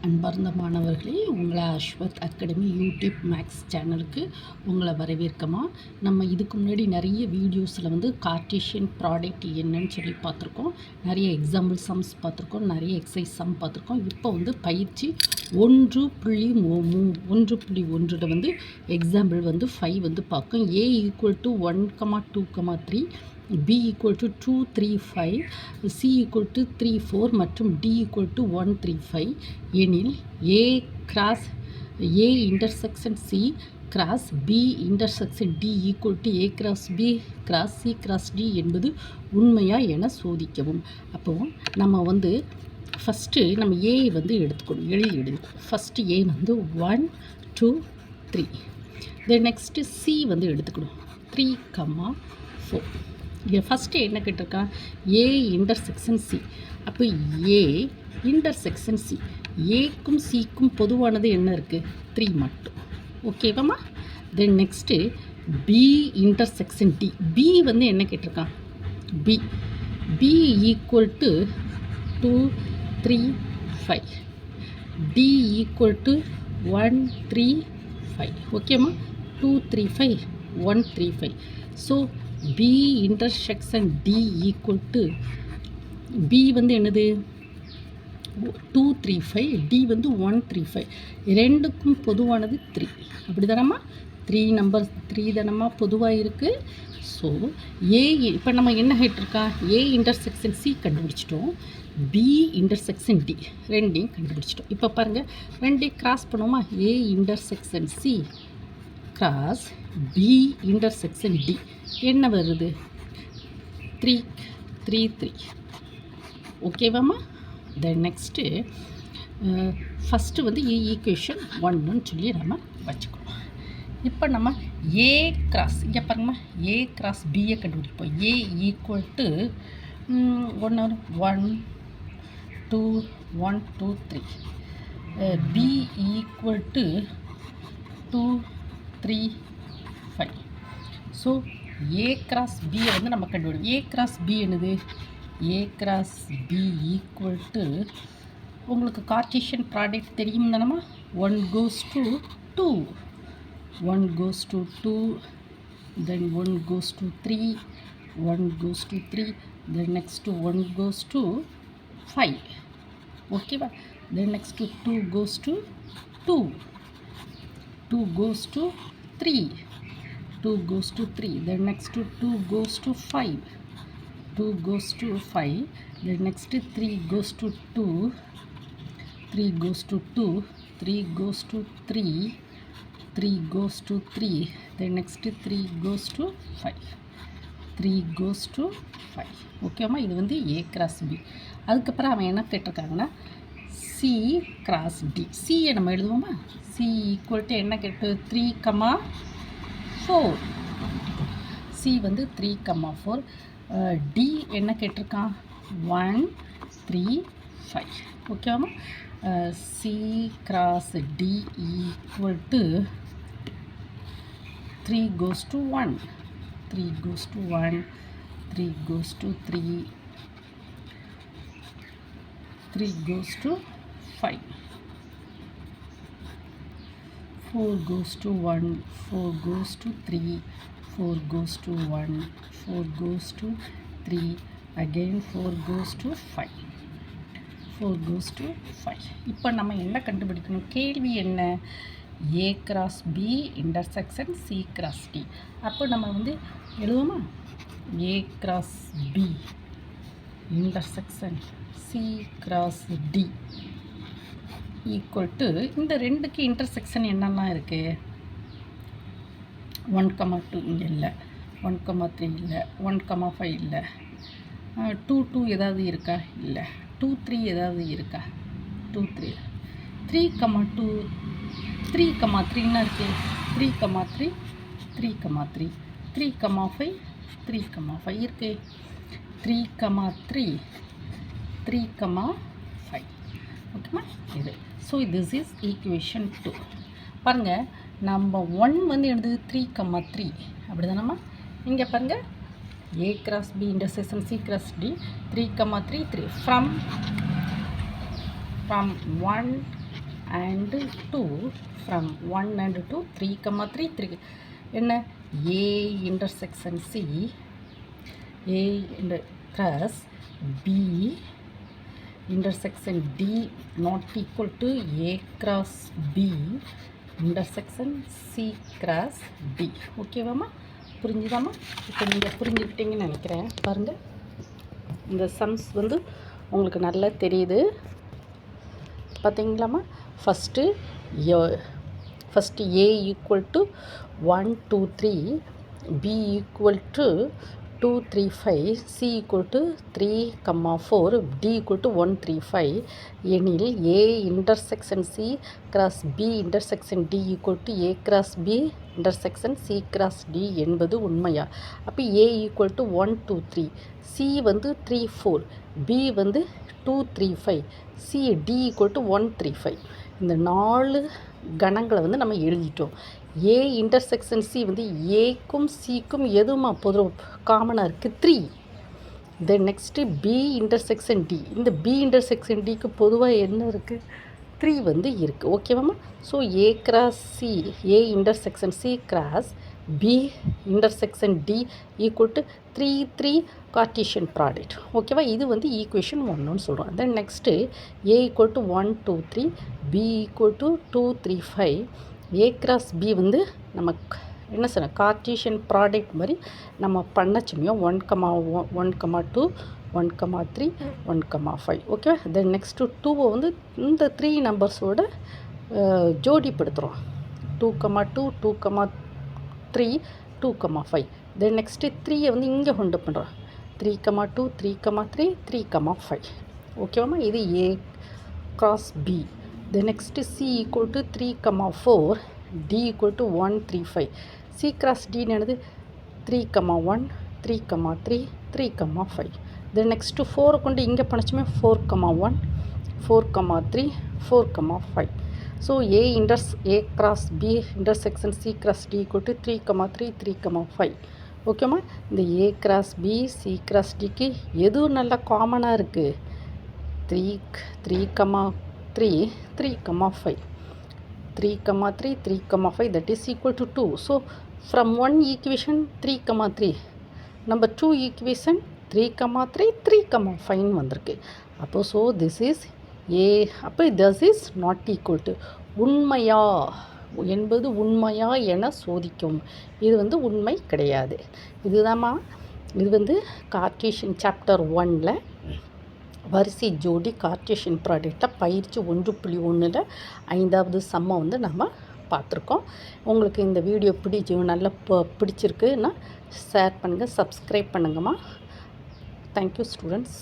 அன்பார்ந்த மாணவர்களே, உங்களை அஸ்வத் அகாடமி யூடியூப் மேக்ஸ் சேனலுக்கு உங்களை வரவேற்கமா. நம்ம இதுக்கு முன்னாடி நிறைய வீடியோஸில் கார்ட்டீசியன் ப்ராடக்ட் என்னன்னு சொல்லி பார்த்துருக்கோம். நிறைய எக்ஸாம்பிள் சம்ஸ் பார்த்துருக்கோம், நிறைய எக்ஸசைஸ் சம் பார்த்துருக்கோம். இப்போ பயிற்சி 1.1 எக்ஸாம்பிள் 5 பார்க்கும். A = 1, 2, 3, B = 2, 3, 5, C = 3, 4 மற்றும் D = 1, 3, 5 எனில் A cross A intersection C cross B intersection D = A cross B cross C cross D என்பது உண்மையா என சோதிக்கவும். அப்போ நம்ம ஃபஸ்ட்டு நம்ம A எடுத்துக்கணும், எழுதி first A 1, 2, 3. Then next C எடுத்துக்கணும் 3, 4. இங்கே ஃபஸ்ட்டு என்ன கேட்டிருக்கான், ஏ இன்டர்செக்ஷன் சி. அப்போ ஏ இன்டர்செக்ஷன் சி, ஏக்கும் சிக்கும் பொதுவானது என்ன இருக்குது, 3 மட்டும். ஓகேவாம்மா. Then next B intersection D. B என்ன கேட்டிருக்கான், பி பி = 2, 3, 5. டி = 1, 3, 5. ஓகேம்மா. 2, 3, 5, 1, 3, 5. So B intersection D = B என்னது 2, 3, 5, D 1, 3, 5. ரெண்டுக்கும் பொதுவானது 3. அப்படி தானம்மா, 3 நம்பர் 3 தானம்மா பொதுவாக இருக்குது. ஸோ ஏ இப்போ நம்ம என்ன கேட்டிருக்கா, ஏ இன்டர்செக்ஷன் சி கண்டுபிடிச்சிட்டோம், பி இன்டர்செக்ஷன் டி ரெண்டையும் கண்டுபிடிச்சிட்டோம். இப்போ பாருங்கள், ரெண்டையும் கிராஸ் பண்ணுவோமா, A intersection C cross B intersection D என்ன வருது, 3, 3, 3. ஓகேவாம்மா. தென் நெக்ஸ்ட்டு ஃபஸ்ட்டு ஈக்குவேஷன் 1ன்னு சொல்லி நம்ம வச்சுக்கணும். இப்போ நம்ம ஏ கிராஸ், இங்கே பாருங்கம்மா, ஏ கிராஸ் பியை கண்டுபிடிப்போம். ஏ = 1, 2, 1, 2, 3. பி = 2, 3, 5. ஸோ ஏ கிராஸ் பியை நம்ம கண்டுபிடிப்போம். ஏ கிராஸ் பி என்னது, ஏ கிராஸ் பி = உங்களுக்கு கார்ட்டீசியன் ப்ராடக்ட் தெரியும் தானம்மா, 1 goes to 2, 1 goes to 2, then 1 goes to 3, 1 goes to 3, then next 1 goes to 5. ஓகேவா. then next 2 goes to 2, 2 goes to 3, 2 goes to 3, then next 2 goes to 5, 2 goes to 5, then next 3 goes to 2, 3 goes to 2, 3 goes to 3, 3 goes to 3, then next 3 goes to 5, 3 goes to 5. ஓகேம்மா. இது ஏ cross B. அதுக்கப்புறம் அவன் என்ன கேட்டிருக்காங்கன்னா, C cross D. சியை நம்ம எழுதுவோமா, C = என்ன கேட்டு 3, 4. C 3, 4. D என்ன கேட்டிருக்கான், 1, 3, 5. ஓகேவாம்மா. C cross D = 3 goes to 1, 3 goes to 1, 3 goes to 3, 3 goes to 5, 4 goes to 1, 4 goes to 3, 4 goes to 1, 4 goes to 3, again 4 goes to 5, 4 goes to 5. இப்போ நம்ம என்ன கண்டுபிடிக்கணும், கேள்வி என்ன, A cross B intersection C cross D. அப்போ நம்ம எழுதுவோமா, A cross B intersection C cross D = இந்த ரெண்டுக்கு இன்டர்செக்ஷன் என்னெல்லாம் இருக்குது, 1, 2 இங்கே இல்லை, 1, 3 இல்லை, 1, 5 இல்லை, 2, 2 ஏதாவது இருக்கா, இல்லை, 2, 3 ஏதாவது இருக்கா, 2, 3, 3, 2, 3, 3 என்ன இருக்குது, 3, 3, 3, 3, 3, 5, 3, 5 இருக்குது, 3, 3, 3, 5. ஓகேம்மா. இது ஸோ திஸ் இஸ் ஈக்குவேஷன் 2. பாருங்கள், நம்ம 1 எழுது 3, 3 அப்படி தானம்மா. இங்கே பாருங்கள், A cross B intersection C cross D 3, 3, 3. From from 1 and 2, from 1 and 2, 3, 3 என்ன A intersection C, A cross B intersection D not equal to A cross B intersection C cross D. ஓகேவாம்மா, புரிஞ்சுதாம்மா? இப்போ நீங்கள் புரிஞ்சுக்கிட்டீங்கன்னு நினைக்கிறேன். பாருங்கள், இந்த சம்ஸ் வந்து உங்களுக்கு நல்லா தெரியுது பார்த்தீங்களாம்மா. First A equal to 1 2 3, B equal to 2 3 5, C equal to 3, 4, D equal to 1 3 5 எனில் A intersection C cross B intersection D equal to A cross B intersection C cross D என்பது உண்மையா? அப்போ A ஈக்குவல் டு 1 2 3, C வந்து 3 4, B வந்து 2 3 5, C D equal to 1 3 5. இந்த 4 கணங்களை வந்து நம்ம எழுதிட்டோம். A இன்டர்செக்ஷன் C வந்து ஏக்கும் சிக்கும் எதுவுமா பொது காமனாக இருக்குது? 3. Then next B intersection D, இந்த B இன்டர்செக்ஷன் Dக்கு பொதுவாக என்ன இருக்குது? 3 வந்து இருக்குது. ஓகேவாம்மா? So A cross C, A intersection C cross B intersection D equal to 3 3 Cartesian product. ஓகேவா? இது வந்து ஈக்குவேஷன் 1ன்னு சொல்கிறோம். Then next A equal to 1 2 3, B equal to 2 3 5, A cross B வந்து நம்ம என்ன சொன்ன கார்ட்டீசியன் ப்ராடக்ட் மாதிரி நம்ம பண்ண சமயம் 1 2 1 3 1 5. ஓகே. தென் நெக்ஸ்ட்டு 2 வந்து இந்த 3 நம்பர்ஸோட ஜோடிப்படுத்துகிறோம். 2 2 2 3 2 5. தென் நெக்ஸ்ட்டு 3 வந்து இங்கே கொண்டு பண்ணுறோம். 3 2 3 3 3 5. ஓகேவாம்மா? இது A cross B. Then next C equal to 3 4, D equal to 1 3 5. C cross D என்னது? 3 1 3 3 3 5. தென் நெக்ஸ்ட்டு 4 கொண்டு இங்கே பண்ணிச்சுமே 4 1 4 3 4 5. So A cross B intersection C cross D equal to 3 3 3 5. ஓகேம்மா? இந்த A cross B C cross Dக்கு எதுவும் நல்லா காமனாக இருக்குது? 3 3 3 3 5. 3 3 3 5 that is equal to 2. So from one equation 3 3, number 2 equation 3 3 3 5 வந்திருக்கு. அப்போ ஸோ திஸ் இஸ் A. அப்போ this is not equal to உண்மையா என்பது உண்மையா என சோதிக்கும். இது வந்து உண்மை கிடையாது. இதுதாம்மா, இது வந்து கார்ட்டீசியன் சாப்டர் 1ல் வரிசை ஜோடி கார்ட்டீசியன் ப்ராடக்டில் பயிற்சி 1.1ல் 5வது சம்மை வந்து நம்ம பார்த்துருக்கோம். உங்களுக்கு இந்த வீடியோ நல்லா பிடிச்சிருக்குன்னா ஷேர் பண்ணுங்கள், சப்ஸ்கிரைப் பண்ணுங்கம்மா. Thank you students.